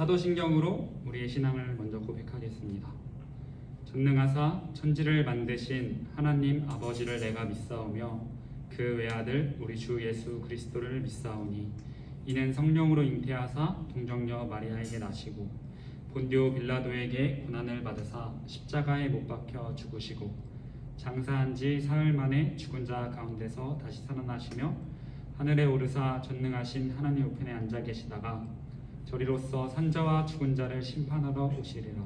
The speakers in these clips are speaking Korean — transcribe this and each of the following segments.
사도신경으로 우리의 신앙을 먼저 고백하겠습니다. 전능하사 천지를 만드신 하나님 아버지를 내가 믿사오며 그 외아들 우리 주 예수 그리스도를 믿사오니 이는 성령으로 잉태하사 동정녀 마리아에게 나시고 본디오 빌라도에게 고난을 받으사 십자가에 못 박혀 죽으시고 장사한 지 사흘 만에 죽은 자 가운데서 다시 살아나시며 하늘에 오르사 전능하신 하나님 우편에 앉아 계시다가 저리로서 산자와 죽은 자를 심판하러 오시리라.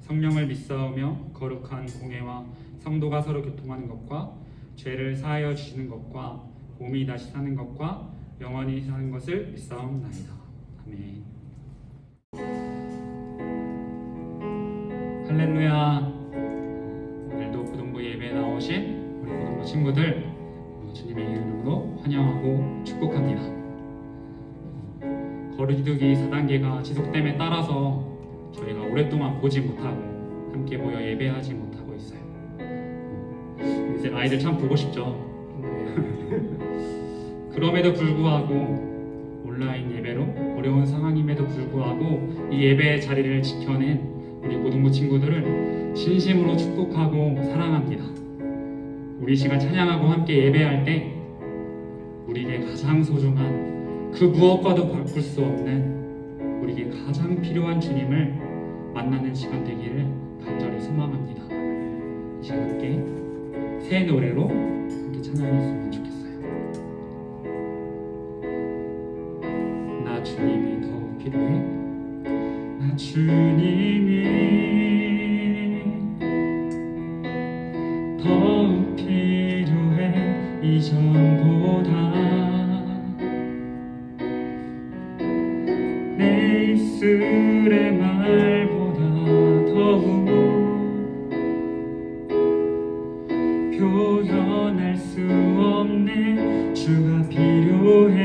성령을 믿사오며 거룩한 공회와 성도가 서로 교통하는 것과 죄를 사하여 주시는 것과 몸이 다시 사는 것과 영원히 사는 것을 믿사옵나이다. 아멘. 할렐루야. 오늘도 고등부 예배에 나오신 우리 고등부 친구들 주님의 이름으로 환영하고 축복합니다. 거리두기 4단계가 지속됨에 따라서 저희가 오랫동안 보지 못하고 함께 모여 예배하지 못하고 있어요. 이제 아이들 참 보고 싶죠. 그럼에도 불구하고 온라인 예배로 어려운 상황임에도 불구하고 이 예배의 자리를 지켜낸 우리 고등부 친구들을 진심으로 축복하고 사랑합니다. 우리 시간 찬양하고 함께 예배할 때 우리에게 가장 소중한 그 무엇과도 바꿀 수 없는 우리에게 가장 필요한 주님을 만나는 시간 되기를 간절히 소망합니다. 이 시간 함께 새 노래로 함께 찬양했으면 좋겠어요. 나 주님이 더 필요해. 나 주님이 더욱 필요해. 이전보다 내 입술의 말보다 더욱 표현할 수 없네. 주가 필요해.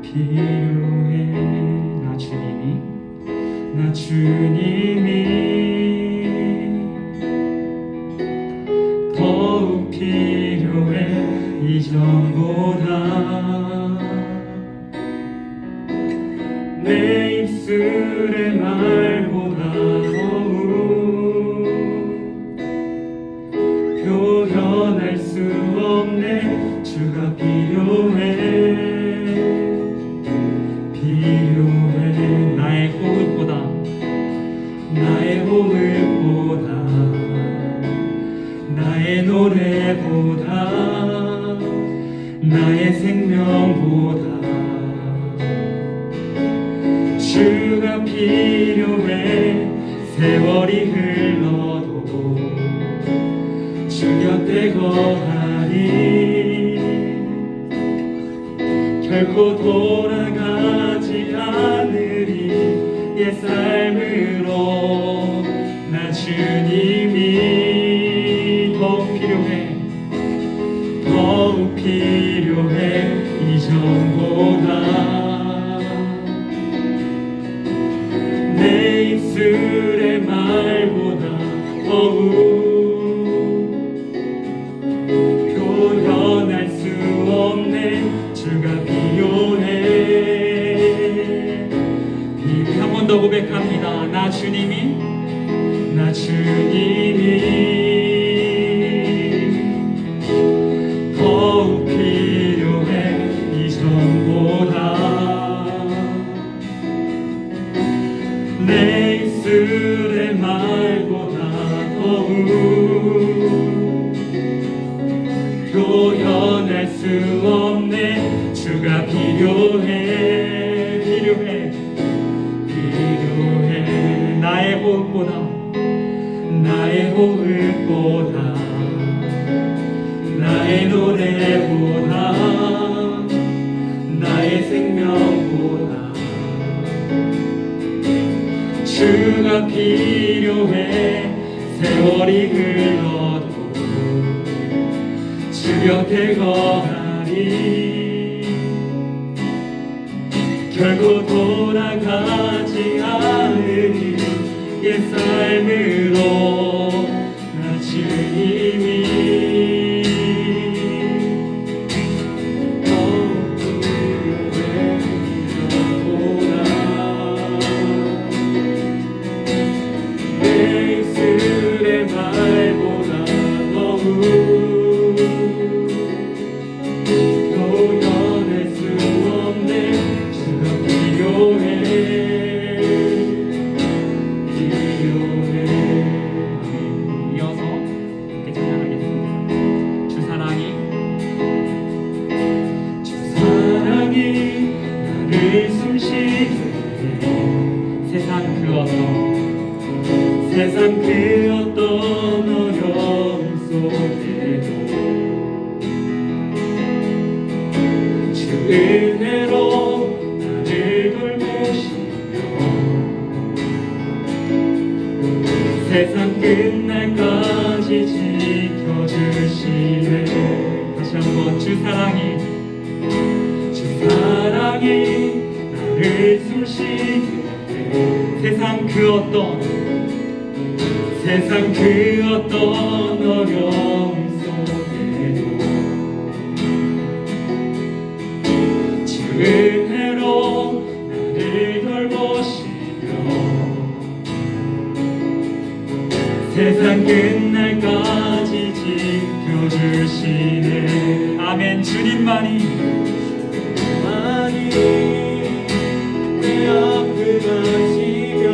필요해. 나 주님이 더욱 필요해. 이전보다 내 입술의 말보다 더욱 표현할 수 없네. 주가 필요해. 필요해. 나의 호흡보다 나의 노래보다 나의 생명보다 주가 필요해. 세월이 흘러도 주 곁에 거하리. 결코 돌아가지 않으리. 옛 삶으로 나 주님이 더욱 필요해. 더욱 필요해. 이전보다 내 입술의 말보다 더욱 표현할 수 없네. 주가 필요해. 한 번 더 고백합니다. 나 주님이 더욱 필요해. 이전보다 내 입술의 말보다 더욱 표현할 수 없네. 주가 필요해. 나의 호흡보다 나의 노래보다 나의 생명보다 주가 필요해. 세월이 흘러도 주 곁에 거하리. 결코 돌아가지 않으리. 옛 삶으로 나 주님이 더욱 필요해. 그 어떤 어려움 속에도 주 은혜로 나를 돌보시며 세상 끝날까지 지켜주시네. 다시 한번 주 사랑이 나를 숨쉬게 해. 세상 그 어떤 어려움 속에도 주 은혜로 나를 돌보시며 세상 끝날까지 지켜주시네. 아멘. 주님만이 내 앞을 가시며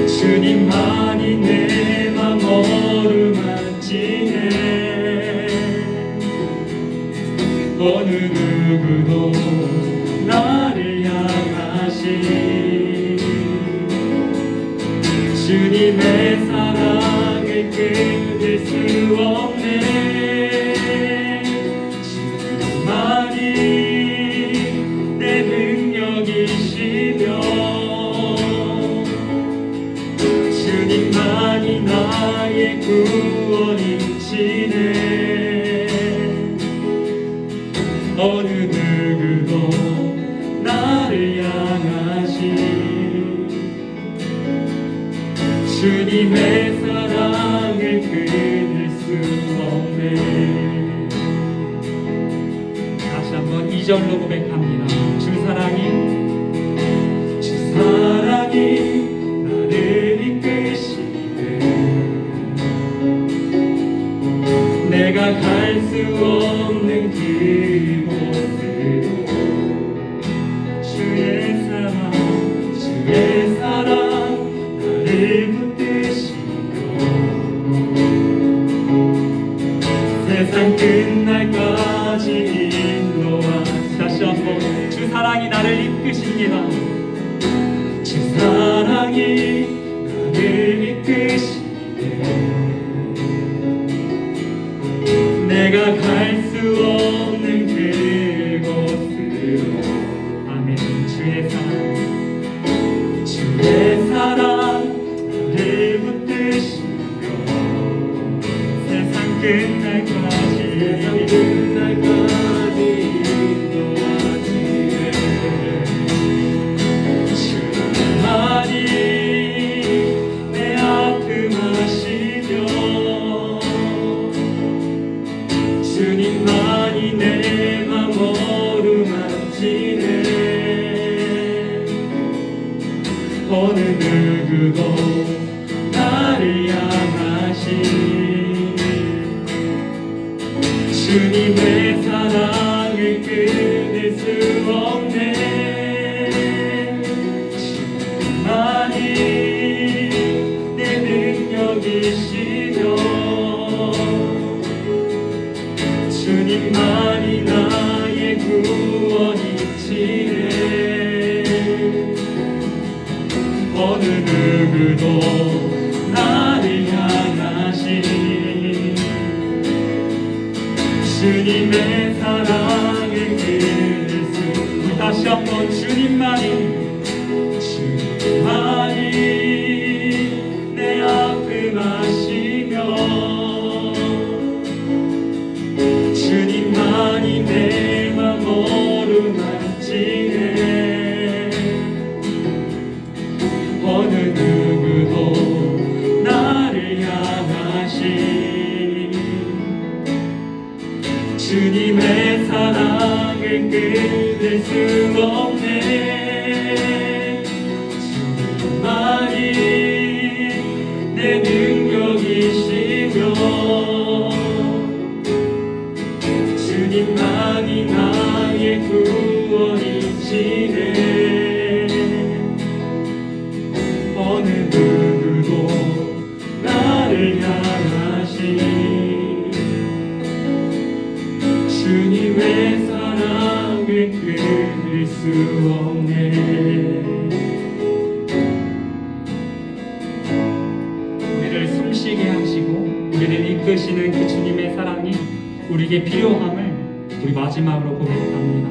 주님만이 내 맘 어루만지네. 어느 누구도 나를 향하시 주님의 사랑을 끊을 수 없네. 주님만이 내 능력이시며 주님만이 나의 구원이시네. 어느 누구도 나를 향하시 주님의 사랑을 끊을 수 없네. 다시 한번 2절로 고백합니다. 주 사랑이 나를 이끄시네. 내가 갈 수 없는 그곳으로 주의 사랑 나를 붙드시며 세상 끝날까지 인도하. 다시 한번 주 사랑이 나를 이끄십니다. 주 사랑이 나를 이끄시네. 내가 갈 수 없는 그곳으로. 아멘. 주의 사랑 나를 붙드시며 세상 끝날까지 인도하시네. 주님만이 내 아픔 아시며 주님만이 내 맘 어루만지네. 어느 누구도 나를 향하시 주님의 사랑을 끊을 수 없네. 주님만이 내 능력이시며 주님만이 나의 구원이시네. 어느 누구도 나를 향하시 주님의 사랑을 끊을 수. 다시 한번 주님만이 내 아픔 아시며 주님만이 내 맘 어루만지네. 어느 누구도 나를 향하시 주님의 사랑을 끊을 수 없네. 주님만이 내 능력이시며 주님만이 나의 구원이시네. 어느 누구도 나를 향하시 주님의 사랑을 끊을 수 없네. 숨쉬게 하시고 우리를 이끄시는 그 주님의 사랑이 우리에게 필요함을 우리 마지막으로 고백합니다.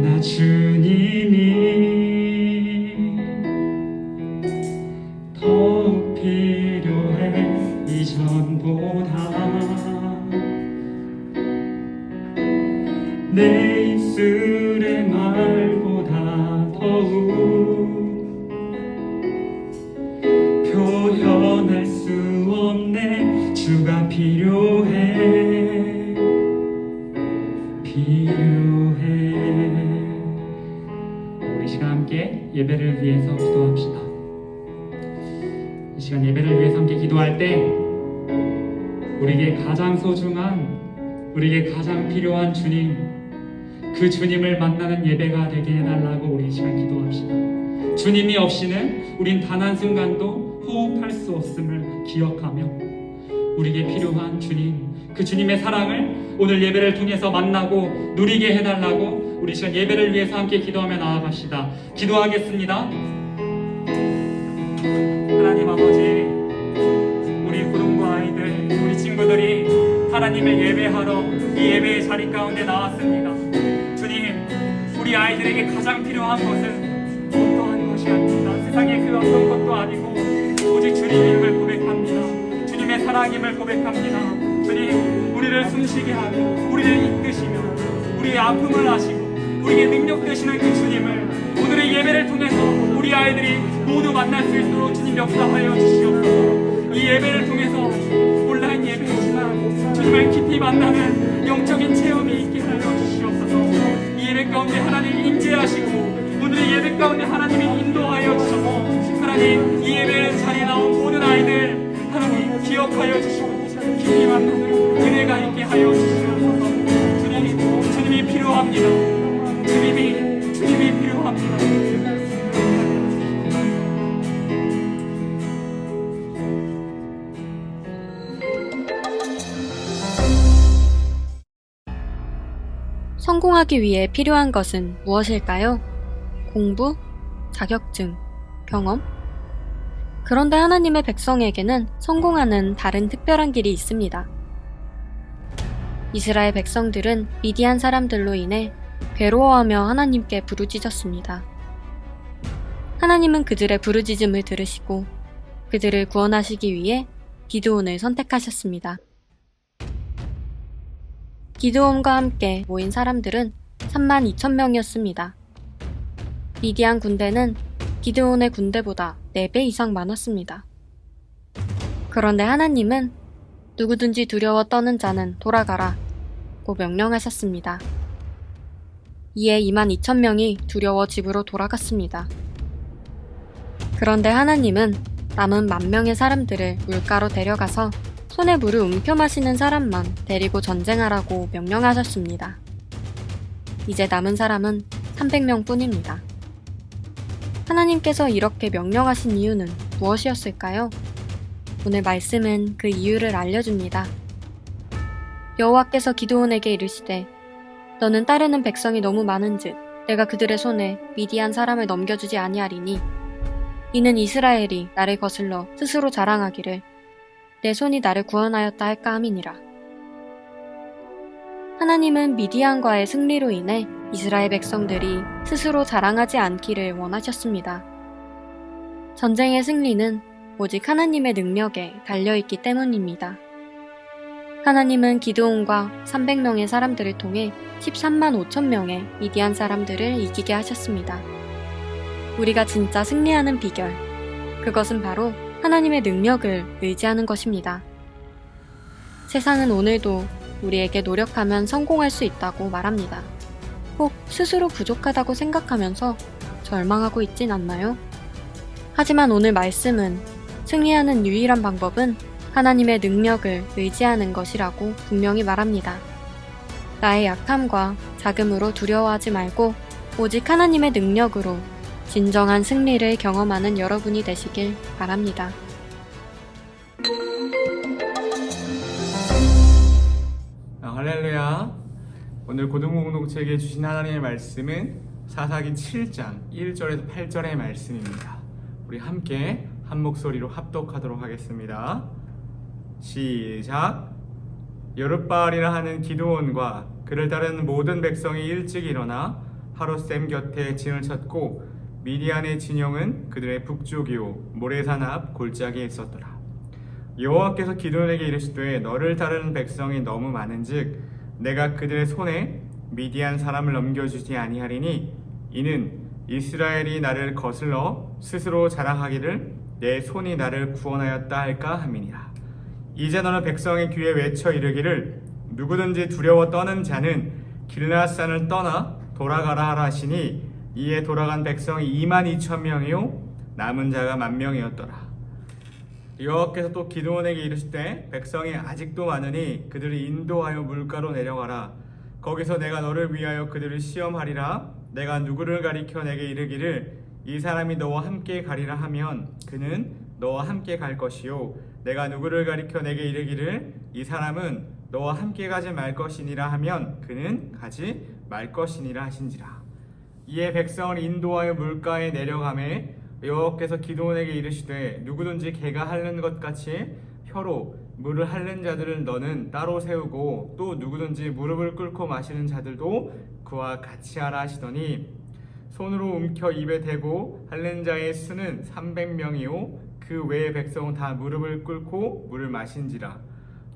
나 주님이 더욱 필요해 이전보다 내 입술의 말보다 더욱 표현할 수 없네. 주가 필요해 우리 시간 함께 예배를 위해서 기도합시다. 이 시간 예배를 위해서 함께 기도할 때 우리에게 가장 소중한, 우리에게 가장 필요한 주님, 그 주님을 만나는 예배가 되게 해달라고 우리 이 시간 기도합시다. 주님이 없이는 우린 단 한순간도 호흡할 수 없음을 기억하며 우리에게 필요한 주님, 그 주님의 사랑을 오늘 예배를 통해서 만나고 누리게 해달라고 우리 시간 예배를 위해서 함께 기도하며 나아갑시다. 기도하겠습니다. 하나님 아버지, 우리 고동과 아이들, 우리 친구들이 하나님을 예배하러 이 예배의 자리 가운데 나왔습니다. 주님, 우리 아이들에게 가장 필요한 것은 어떠한 것이 아닙니다. 세상의 그 어떤 것도 아니고 오직 주님임을 고백합니다. 주님의 사랑임을 고백합니다. 주님, 우리를 숨쉬게 하고 우리를 이끄시며 우리의 아픔을 아시고 우리의 능력 되시는 그 주님을 오늘의 예배를 통해서 우리 아이들이 모두 만날 수 있도록 주님 역사하여 주시옵소서. 이 예배를 통해서 온라인 예배이지만 주님을 깊이 만나는 영적인 체험이 있게 하여 주시옵소서. 이 예배 가운데 하나님 임재하시고 오늘의 예배 가운데 하나님이 인도하여 주셔서 하나님 이 예배 자리에 나온 모든 아이들 하나님 기억하여 주시고 깊이 만나는 은혜가 있게 하여 주시옵소서. 주님이 필요합니다. 주님이 필요합니다. 성공하기 위해 필요한 것은 무엇일까요? 공부, 자격증, 경험? 그런데 하나님의 백성에게는 성공하는 다른 특별한 길이 있습니다. 이스라엘 백성들은 미디안 사람들로 인해 괴로워하며 하나님께 부르짖었습니다. 하나님은 그들의 부르짖음을 들으시고 그들을 구원하시기 위해 기드온을 선택하셨습니다. 기드온과 함께 모인 사람들은 32,000명이었습니다. 미디안 군대는 기드온의 군대보다 4배 이상 많았습니다. 그런데 하나님은 누구든지 두려워 떠는 자는 돌아가라 고 명령하셨습니다. 이에 22,000명이 두려워 집으로 돌아갔습니다. 그런데 하나님은 남은 10,000명의 사람들을 물가로 데려가서 손에 물을 움켜 마시는 사람만 데리고 전쟁하라고 명령하셨습니다. 이제 남은 사람은 300명 뿐입니다. 하나님께서 이렇게 명령하신 이유는 무엇이었을까요? 오늘 말씀은 그 이유를 알려줍니다. 여호와께서 기드온에게 이르시되 너는 따르는 백성이 너무 많은즉 내가 그들의 손에 미디안 사람을 넘겨주지 아니하리니 이는 이스라엘이 나를 거슬러 스스로 자랑하기를 내 손이 나를 구원하였다 할까 함이니라. 하나님은 미디안과의 승리로 인해 이스라엘 백성들이 스스로 자랑하지 않기를 원하셨습니다. 전쟁의 승리는 오직 하나님의 능력에 달려있기 때문입니다. 하나님은 기드온과 300명의 사람들을 통해 13만 5천 명의 미디안 사람들을 이기게 하셨습니다. 우리가 진짜 승리하는 비결, 그것은 바로 하나님의 능력을 의지하는 것입니다. 세상은 오늘도 우리에게 노력하면 성공할 수 있다고 말합니다. 혹 스스로 부족하다고 생각하면서 절망하고 있진 않나요? 하지만 오늘 말씀은 승리하는 유일한 방법은 하나님의 능력을 의지하는 것이라고 분명히 말합니다. 나의 약함과 자금으로 두려워하지 말고 오직 하나님의 능력으로 진정한 승리를 경험하는 여러분이 되시길 바랍니다. 할렐루야. 오늘 고등부 공동체에게 주신 하나님의 말씀은 사사기 7장 1절에서 8절의 말씀입니다. 우리 함께 한 목소리로 합독하도록 하겠습니다. 시작. 여룻바알이라 하는 기드온과 그를 따르는 모든 백성이 일찍 일어나 하롯셈 곁에 진을 쳤고 미디안의 진영은 그들의 북쪽이요 모레산 앞 골짜기에 있었더라. 여호와께서 기드온에게 이르시되 너를 따르는 백성이 너무 많은즉 내가 그들의 손에 미디안 사람을 넘겨주지 아니하리니 이는 이스라엘이 나를 거슬러 스스로 자랑하기를 내 손이 나를 구원하였다 할까 함이니라. 이제 너는 백성의 귀에 외쳐 이르기를 누구든지 두려워 떠는 자는 길라앗산을 떠나 돌아가라 하라 하시니 이에 돌아간 백성이 22,000명이요 남은 자가 10,000명이었더라. 여호와께서 또 기드온에게 이르시되 백성이 아직도 많으니 그들을 인도하여 물가로 내려가라. 거기서 내가 너를 위하여 그들을 시험하리라. 내가 누구를 가리켜 내게 이르기를 이 사람이 너와 함께 가리라 하면 그는 너와 함께 갈 것이요 내가 누구를 가리켜 내게 이르기를 이 사람은 너와 함께 가지 말 것이니라 하면 그는 가지 말 것이니라 하신지라. 이에 백성을 인도하여 물가에 내려가매 여호와께서 기드온에게 이르시되 누구든지 개가 핥는 것 같이 혀로 물을 핥는 자들을 너는 따로 세우고 또 누구든지 무릎을 꿇고 마시는 자들도 그와 같이 하라 하시더니 손으로 움켜 입에 대고 핥는 자의 수는 300명이요 그 외의 백성은 다 무릎을 꿇고 물을 마신지라.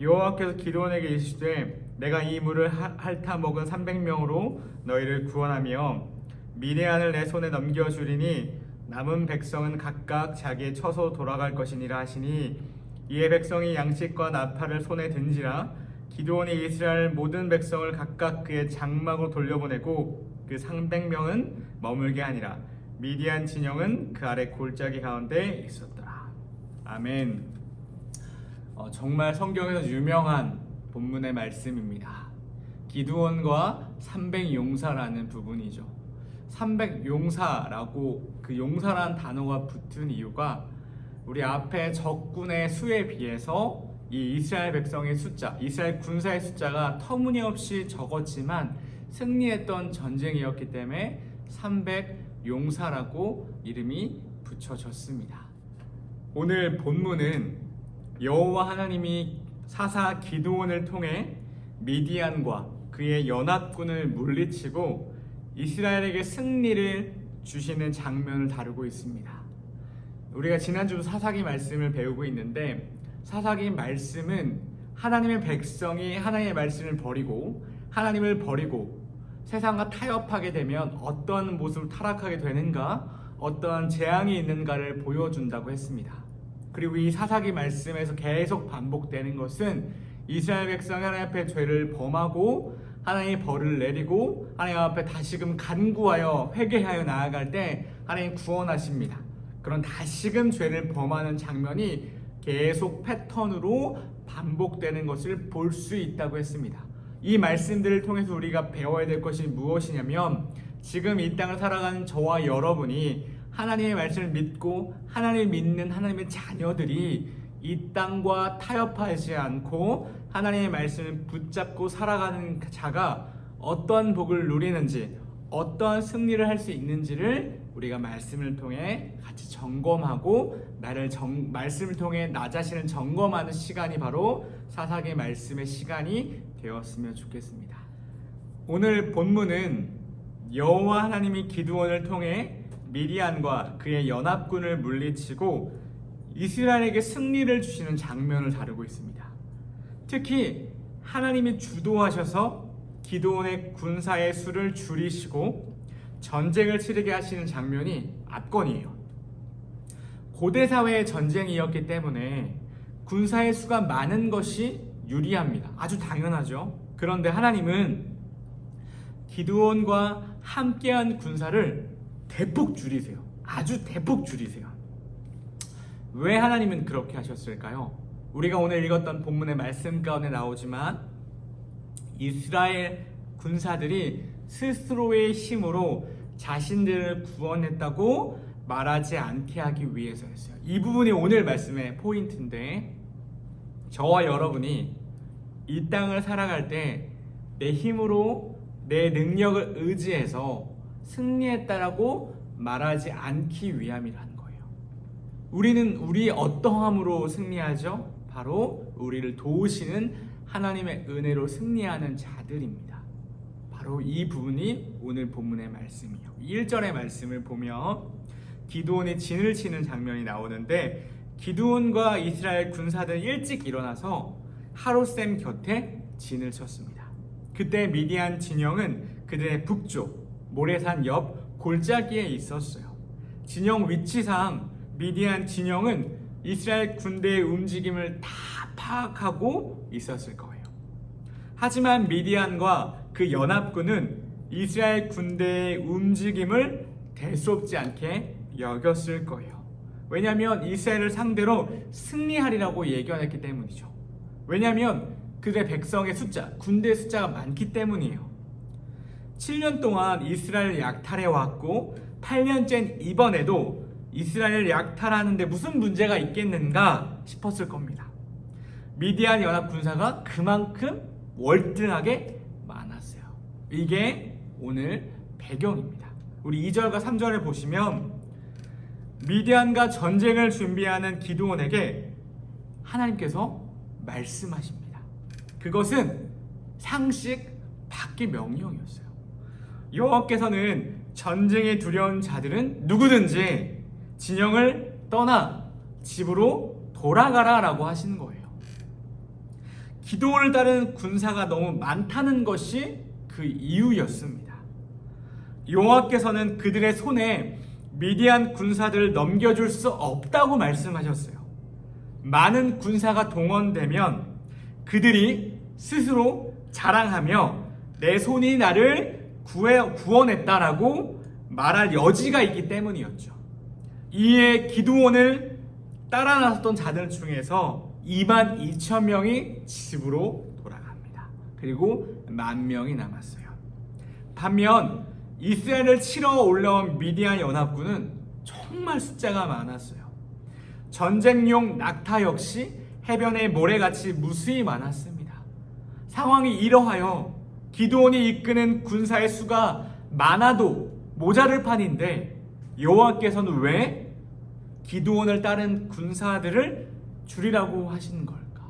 여호와께서 기드온에게 이르시되 내가 이 물을 핥아 먹은 300명으로 너희를 구원하며 미디안을 내 손에 넘겨주리니 남은 백성은 각각 자기의 처소 돌아갈 것이니라 하시니 이에 백성이 양식과 나팔을 손에 든지라. 기드온이 이스라엘 모든 백성을 각각 그의 장막으로 돌려보내고 그 300명은 머물게 하니라. 미디안 진영은 그 아래 골짜기 가운데 있었더라. 아멘. 정말 성경에서 유명한 본문의 말씀입니다. 기드온과 300용사라는 부분이죠. 300용사라고 그 용사라는 단어가 붙은 이유가 우리 앞에 적군의 수에 비해서 이 이스라엘 백성의 숫자, 이스라엘 군사의 숫자가 터무니없이 적었지만 승리했던 전쟁이었기 때문에 300용사라고 이름이 붙여졌습니다. 오늘 본문은 여호와 하나님이 사사 기드온을 통해 미디안과 그의 연합군을 물리치고 이스라엘에게 승리를 주시는 장면을 다루고 있습니다. 우리가 지난주도 사사기 말씀을 배우고 있는데 사사기 말씀은 하나님의 백성이 하나님의 말씀을 버리고 하나님을 버리고 세상과 타협하게 되면 어떤 모습으로 타락하게 되는가, 어떤 재앙이 있는가를 보여준다고 했습니다. 그리고 이 사사기 말씀에서 계속 반복되는 것은 이스라엘 백성이 하나님 앞에 죄를 범하고 하나님이 벌을 내리고 하나님 앞에 다시금 간구하여 회개하여 나아갈 때 하나님 구원하십니다. 그런 다시금 죄를 범하는 장면이 계속 패턴으로 반복되는 것을 볼 수 있다고 했습니다. 이 말씀들을 통해서 우리가 배워야 될 것이 무엇이냐면 지금 이 땅을 살아가는 저와 여러분이 하나님의 말씀을 믿고 하나님을 믿는 하나님의 자녀들이 이 땅과 타협하지 않고 하나님의 말씀을 붙잡고 살아가는 자가 어떤 복을 누리는지 어떤 승리를 할 수 있는지를 우리가 말씀을 통해 같이 점검하고 말씀을 통해 나 자신을 점검하는 시간이 바로 사사기 말씀의 시간이 되었으면 좋겠습니다. 오늘 본문은 여호와 하나님이 기드온을 통해 미디안과 그의 연합군을 물리치고 이스라엘에게 승리를 주시는 장면을 다루고 있습니다. 특히 하나님이 주도하셔서 기드온의 군사의 수를 줄이시고 전쟁을 치르게 하시는 장면이 압권이에요. 고대 사회의 전쟁이었기 때문에 군사의 수가 많은 것이 유리합니다. 아주 당연하죠. 그런데 하나님은 기드온과 함께한 군사를 대폭 줄이세요. 아주 대폭 줄이세요. 왜 하나님은 그렇게 하셨을까요? 우리가 오늘 읽었던 본문의 말씀 가운데 나오지만 이스라엘 군사들이 스스로의 힘으로 자신들을 구원했다고 말하지 않게 하기 위해서였어요. 이 부분이 오늘 말씀의 포인트인데 저와 여러분이 이 땅을 살아갈 때 내 힘으로 내 능력을 의지해서 승리했다라고 말하지 않기 위함이라는 거예요. 우리는 우리의 어떠함으로 승리하죠? 바로 우리를 도우시는 하나님의 은혜로 승리하는 자들입니다. 바로 이 부분이 오늘 본문의 말씀이에요. 1절의 말씀을 보면 기드온이 진을 치는 장면이 나오는데, 기드온과 이스라엘 군사들은 일찍 일어나서 하롯셈 곁에 진을 쳤습니다. 그때 미디안 진영은 그들의 북쪽 모래산 옆 골짜기에 있었어요. 진영 위치상 미디안 진영은 이스라엘 군대의 움직임을 다 파악하고 있었을 거예요. 하지만 미디안과 그 연합군은 이스라엘 군대의 움직임을 대수롭지 않게 여겼을 거예요. 왜냐하면 이스라엘을 상대로 승리하리라고 예견했기 때문이죠. 왜냐하면 그들의 백성의 숫자, 군대의 숫자가 많기 때문이에요. 7년 동안 이스라엘을 약탈해 왔고 8년째인 이번에도 이스라엘을 약탈하는데 무슨 문제가 있겠는가 싶었을 겁니다. 미디안 연합 군사가 그만큼 월등하게 많았어요. 이게 오늘 배경입니다. 우리 2절과 3절을 보시면 미디안과 전쟁을 준비하는 기드온에게 하나님께서 말씀하십니다. 그것은 상식 밖의 명령이었어요. 여호와께서는 전쟁에 두려운 자들은 누구든지 진영을 떠나 집으로 돌아가라 라고 하시는 거예요. 기드온을 따르는 군사가 너무 많다는 것이 그 이유였습니다. 여호와께서는 그들의 손에 미디안 군사들을 넘겨줄 수 없다고 말씀하셨어요. 많은 군사가 동원되면 그들이 스스로 자랑하며 내 손이 나를 구원했다라고 말할 여지가 있기 때문이었죠. 이에 기드온을 따라 나섰던 자들 중에서 22,000명이 집으로 돌아갑니다. 그리고 10,000명이 남았어요. 반면 이스라엘을 치러 올라온 미디안 연합군은 정말 숫자가 많았어요. 전쟁용 낙타 역시 해변의 모래같이 무수히 많았습니다. 상황이 이러하여 기드온이 이끄는 군사의 수가 많아도 모자를 판인데 여호와께서는 왜 기드온을 따른 군사들을 줄이라고 하시는 걸까?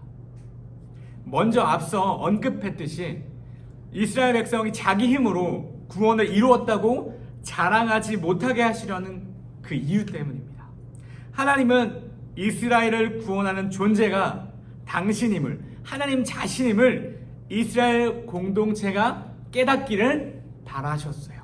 먼저 앞서 언급했듯이 이스라엘 백성이 자기 힘으로 구원을 이루었다고 자랑하지 못하게 하시려는 그 이유 때문입니다. 하나님은 이스라엘을 구원하는 존재가 당신임을, 하나님 자신임을 이스라엘 공동체가 깨닫기를 바라셨어요.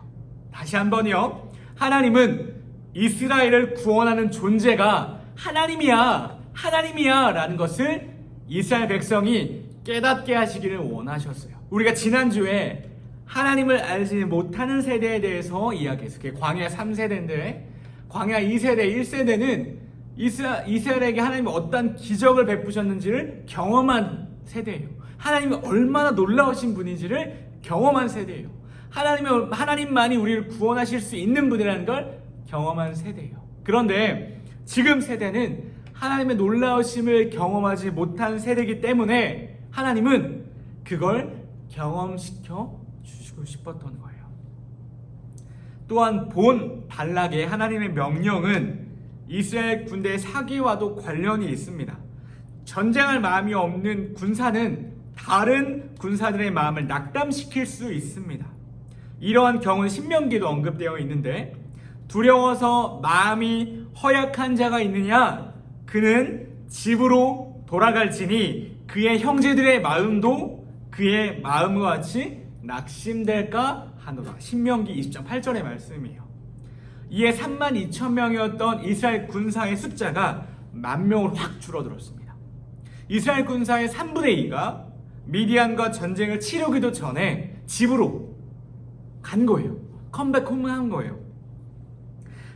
다시 한번요. 하나님은 이스라엘을 구원하는 존재가 하나님이야 라는 것을 이스라엘 백성이 깨닫게 하시기를 원하셨어요. 우리가 지난주에 하나님을 알지 못하는 세대에 대해서 이야기했어요. 광야 3세대인데 광야 2세대, 1세대는 이스라엘에게 하나님이 어떤 기적을 베푸셨는지를 경험한 세대예요. 하나님이 얼마나 놀라우신 분인지를 경험한 세대예요. 하나님만이 우리를 구원하실 수 있는 분이라는 걸 경험한 세대예요. 그런데 지금 세대는 하나님의 놀라우심을 경험하지 못한 세대이기 때문에 하나님은 그걸 경험시켜 주시고 싶었던 거예요. 또한 본 발락의 하나님의 명령은 이스라엘 군대의 사기와도 관련이 있습니다. 전쟁할 마음이 없는 군사는 다른 군사들의 마음을 낙담시킬 수 있습니다. 이러한 경우는 신명기도 언급되어 있는데 두려워서 마음이 허약한 자가 있느냐? 그는 집으로 돌아갈지니 그의 형제들의 마음도 그의 마음과 같이 낙심될까 하노라. 신명기 20장 8절의 말씀이에요. 이에 32,000명이었던 이스라엘 군사의 숫자가 10,000명으로 확 줄어들었습니다. 이스라엘 군사의 3분의 2가 미디안과 전쟁을 치르기도 전에 집으로 간 거예요. 컴백홈한 거예요.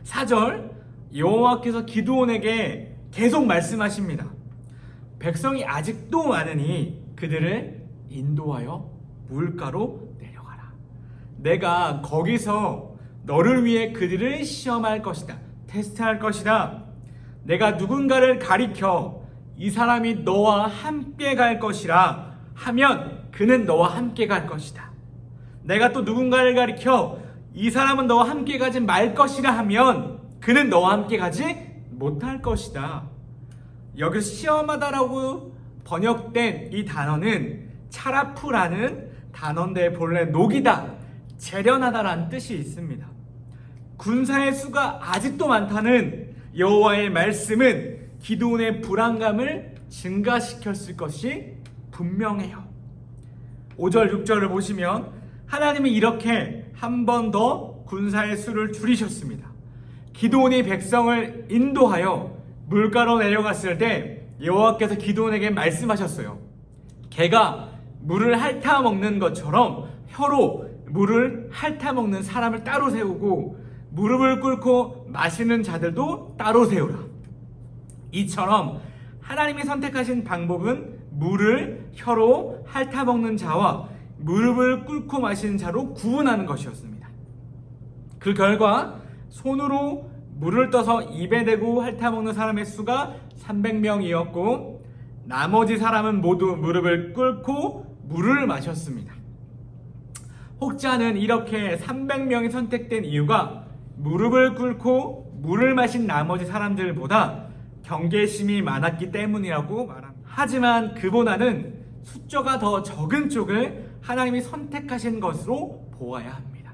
4절 여호와께서 기드온에게 계속 말씀하십니다. 백성이 아직도 많으니 그들을 인도하여 물가로 내려가라. 내가 거기서 너를 위해 그들을 시험할 것이다. 테스트할 것이다. 내가 누군가를 가리켜 이 사람이 너와 함께 갈 것이라 하면 그는 너와 함께 갈 것이다. 내가 또 누군가를 가리켜 이 사람은 너와 함께 가지 말 것이라 하면 그는 너와 함께 가지 못할 것이다. 여기서 시험하다라고 번역된 이 단어는 차라프라는 단어인데 본래 녹이다, 재련하다라는 뜻이 있습니다. 군사의 수가 아직도 많다는 여호와의 말씀은 기드온의 불안감을 증가시켰을 것이 분명해요. 5절, 6절을 보시면 하나님이 이렇게 한 번 더 군사의 수를 줄이셨습니다. 기드온이 백성을 인도하여 물가로 내려갔을 때 여호와께서 기드온에게 말씀하셨어요. 개가 물을 핥아 먹는 것처럼 혀로 물을 핥아 먹는 사람을 따로 세우고 무릎을 꿇고 마시는 자들도 따로 세우라. 이처럼 하나님이 선택하신 방법은 물을 혀로 핥아 먹는 자와 무릎을 꿇고 마시는 자로 구분하는 것이었습니다. 그 결과 손으로 물을 떠서 입에 대고 핥아 먹는 사람의 수가 300명이었고 나머지 사람은 모두 무릎을 꿇고 물을 마셨습니다. 혹자는 이렇게 300명이 선택된 이유가 무릎을 꿇고 물을 마신 나머지 사람들보다 경계심이 많았기 때문이라고 말합니다. 하지만 그보다는 숫자가 더 적은 쪽을 하나님이 선택하신 것으로 보아야 합니다.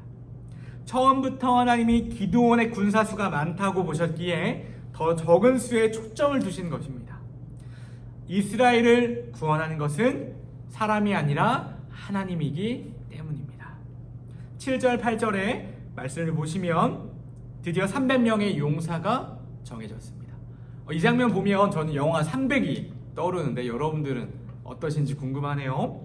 처음부터 하나님이 기드온의 군사수가 많다고 보셨기에 더 적은 수에 초점을 두신 것입니다. 이스라엘을 구원하는 것은 사람이 아니라 하나님이기 때문입니다. 7절, 8절의 말씀을 보시면 드디어 300명의 용사가 정해졌습니다. 이 장면 보면 저는 영화 300이 떠오르는데 여러분들은 어떠신지 궁금하네요.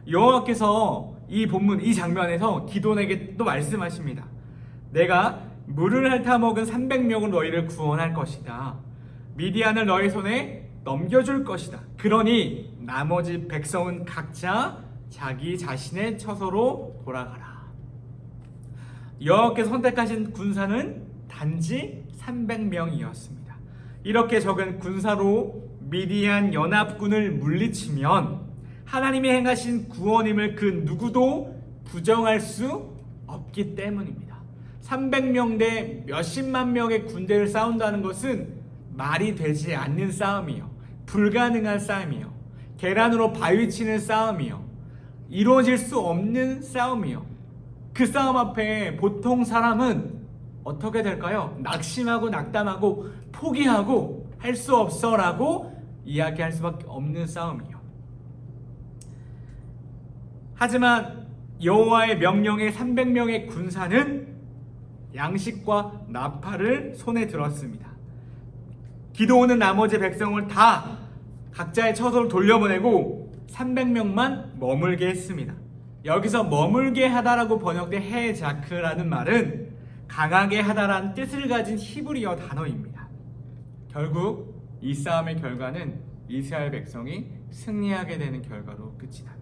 여호와께서 이 본문, 이 장면에서 기드온에게 또 말씀하십니다. 내가 물을 핥아 먹은 300명은 너희를 구원할 것이다. 미디안을 너희 손에 넘겨줄 것이다. 그러니 나머지 백성은 각자 자기 자신의 처소로 돌아가라. 여호와께서 선택하신 군사는 단지 300명이었습니다. 이렇게 적은 군사로 미디안 연합군을 물리치면 하나님이 행하신 구원임을 그 누구도 부정할 수 없기 때문입니다. 300명 대 몇십만 명의 군대를 싸운다는 것은 말이 되지 않는 싸움이요, 불가능한 싸움이요, 계란으로 바위 치는 싸움이요, 이루어질 수 없는 싸움이요. 그 싸움 앞에 보통 사람은 어떻게 될까요? 낙심하고 낙담하고 포기하고 할 수 없어 라고 이야기할 수밖에 없는 싸움이요. 하지만 여호와의 명령에 300명의 군사는 양식과 나팔을 손에 들었습니다. 기드온은 나머지 백성을 다 각자의 처소로 돌려보내고 300명만 머물게 했습니다. 여기서 머물게 하다라고 번역된 헤자크라는 말은 강하게 하다라는 뜻을 가진 히브리어 단어입니다. 결국 이 싸움의 결과는 이스라엘 백성이 승리하게 되는 결과로 끝이 납니다.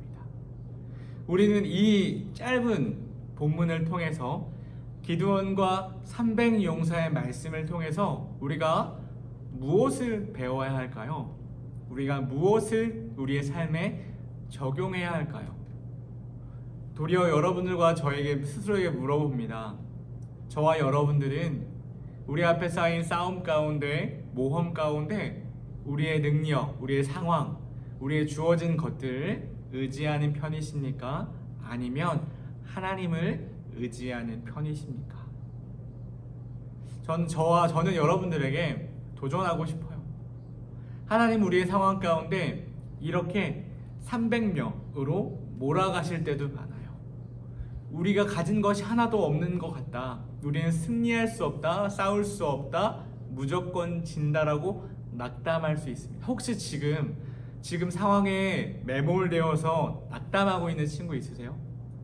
우리는 이 짧은 본문을 통해서 기드온과 300용사의 말씀을 통해서 우리가 무엇을 배워야 할까요? 우리가 무엇을 우리의 삶에 적용해야 할까요? 도리어 여러분들과 저에게 스스로에게 물어봅니다. 저와 여러분들은 우리 앞에 쌓인 싸움 가운데, 모험 가운데 우리의 능력, 우리의 상황, 우리의 주어진 것들을 의지하는 편이십니까? 아니면 하나님을 의지하는 편이십니까? 저는 여러분들에게 도전하고 싶어요. 하나님 우리의 상황 가운데 이렇게 300명으로 몰아가실 때도 많아요. 우리가 가진 것이 하나도 없는 것 같다. 우리는 승리할 수 없다. 싸울 수 없다. 무조건 진다라고 낙담할 수 있습니다. 혹시 지금 상황에 매몰되어서 낙담하고 있는 친구 있으세요?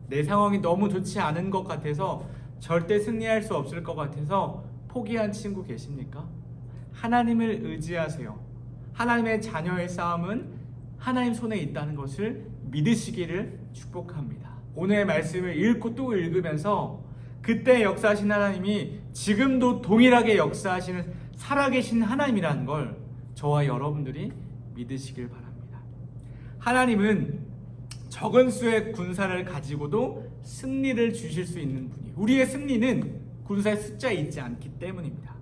내 상황이 너무 좋지 않은 것 같아서 절대 승리할 수 없을 것 같아서 포기한 친구 계십니까? 하나님을 의지하세요. 하나님의 자녀의 싸움은 하나님 손에 있다는 것을 믿으시기를 축복합니다. 오늘의 말씀을 읽고 또 읽으면서 그때 역사하신 하나님이 지금도 동일하게 역사하시는 살아계신 하나님이라는 걸 저와 여러분들이 믿으시길 바랍니다. 하나님은 적은 수의 군사를 가지고도 승리를 주실 수 있는 분이에요. 우리의 승리는 군사의 숫자에 있지 않기 때문입니다.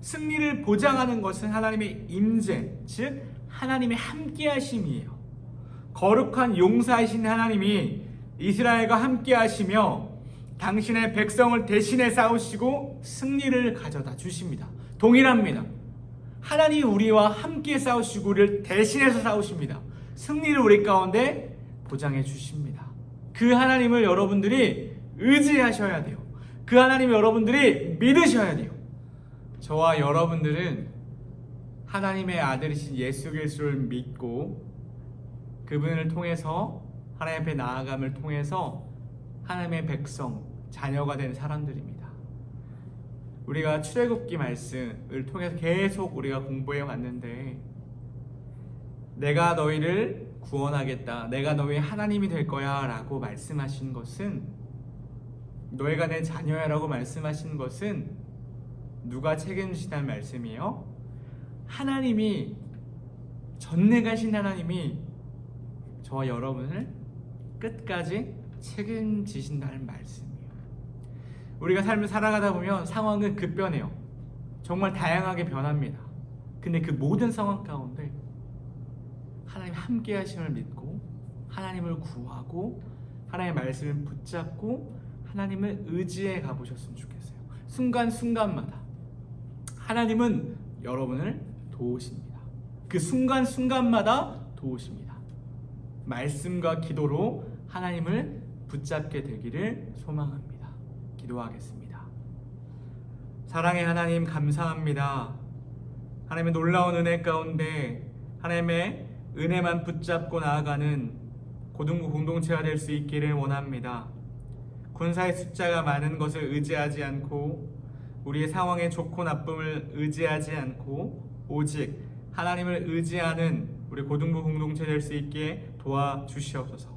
승리를 보장하는 것은 하나님의 임재, 즉 하나님의 함께하심이에요. 거룩한 용사이신 하나님이 이스라엘과 함께하시며 당신의 백성을 대신해 싸우시고 승리를 가져다 주십니다. 동일합니다. 하나님이 우리와 함께 싸우시고 우리를 대신해서 싸우십니다. 승리를 우리 가운데 보장해 주십니다. 그 하나님을 여러분들이 의지하셔야 돼요. 그 하나님을 여러분들이 믿으셔야 돼요. 저와 여러분들은 하나님의 아들이신 예수 그리스도를 믿고 그분을 통해서 하나님 앞에 나아감을 통해서 하나님의 백성, 자녀가 된 사람들입니다. 우리가 출애굽기 말씀을 통해서 계속 우리가 공부해 왔는데 내가 너희를 구원하겠다, 내가 너희의 하나님이 될 거야 라고 말씀하신 것은, 너희가 내 자녀야 라고 말씀하신 것은 누가 책임지시다는 말씀이에요? 하나님이, 전능하신 하나님이 저와 여러분을 끝까지 책임지신다는 말씀이에요. 우리가 삶을 살아가다 보면 상황은 급변해요. 정말 다양하게 변합니다. 근데 그 모든 상황 가운데 하나님 함께 하심을 믿고 하나님을 구하고 하나님의 말씀을 붙잡고 하나님을 의지해 가보셨으면 좋겠어요. 순간순간마다 하나님은 여러분을 도우십니다. 그 순간순간마다 도우십니다. 말씀과 기도로 하나님을 붙잡게 되기를 소망합니다. 기도하겠습니다. 사랑의 하나님, 감사합니다. 하나님의 놀라운 은혜 가운데 하나님의 은혜만 붙잡고 나아가는 고등부 공동체가 될 수 있기를 원합니다. 군사의 숫자가 많은 것을 의지하지 않고 우리의 상황의 좋고 나쁨을 의지하지 않고 오직 하나님을 의지하는 우리 고등부 공동체 될 수 있게 도와주시옵소서.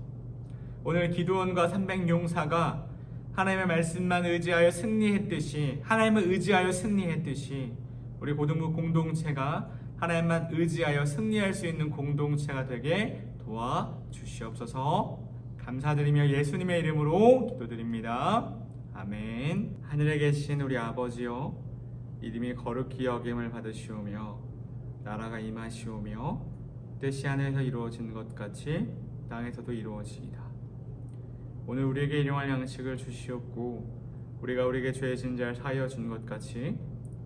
오늘 기드온과 300용사가 하나님의 말씀만 의지하여 승리했듯이, 하나님을 의지하여 승리했듯이 우리 고등부 공동체가 하나님만 의지하여 승리할 수 있는 공동체가 되게 도와주시옵소서. 감사드리며 예수님의 이름으로 기도드립니다. 아멘. 하늘에 계신 우리 아버지여, 이름이 거룩히 여김을 받으시오며 나라가 임하시오며 뜻이 하늘에서 이루어진 것 같이 땅에서도 이루어지이다. 오늘 우리에게 일용할 양식을 주시옵고 우리가 우리에게 죄 진 자를 사하여 준 것 같이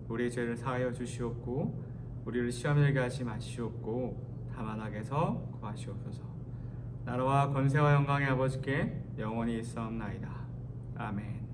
우리의 죄를 사하여 주시옵고 우리를 시험에 들게 하지 마시옵고 다만 악에서 구하시옵소서. 나라와 권세와 영광의 아버지께 영원히 있사옵나이다. 아멘.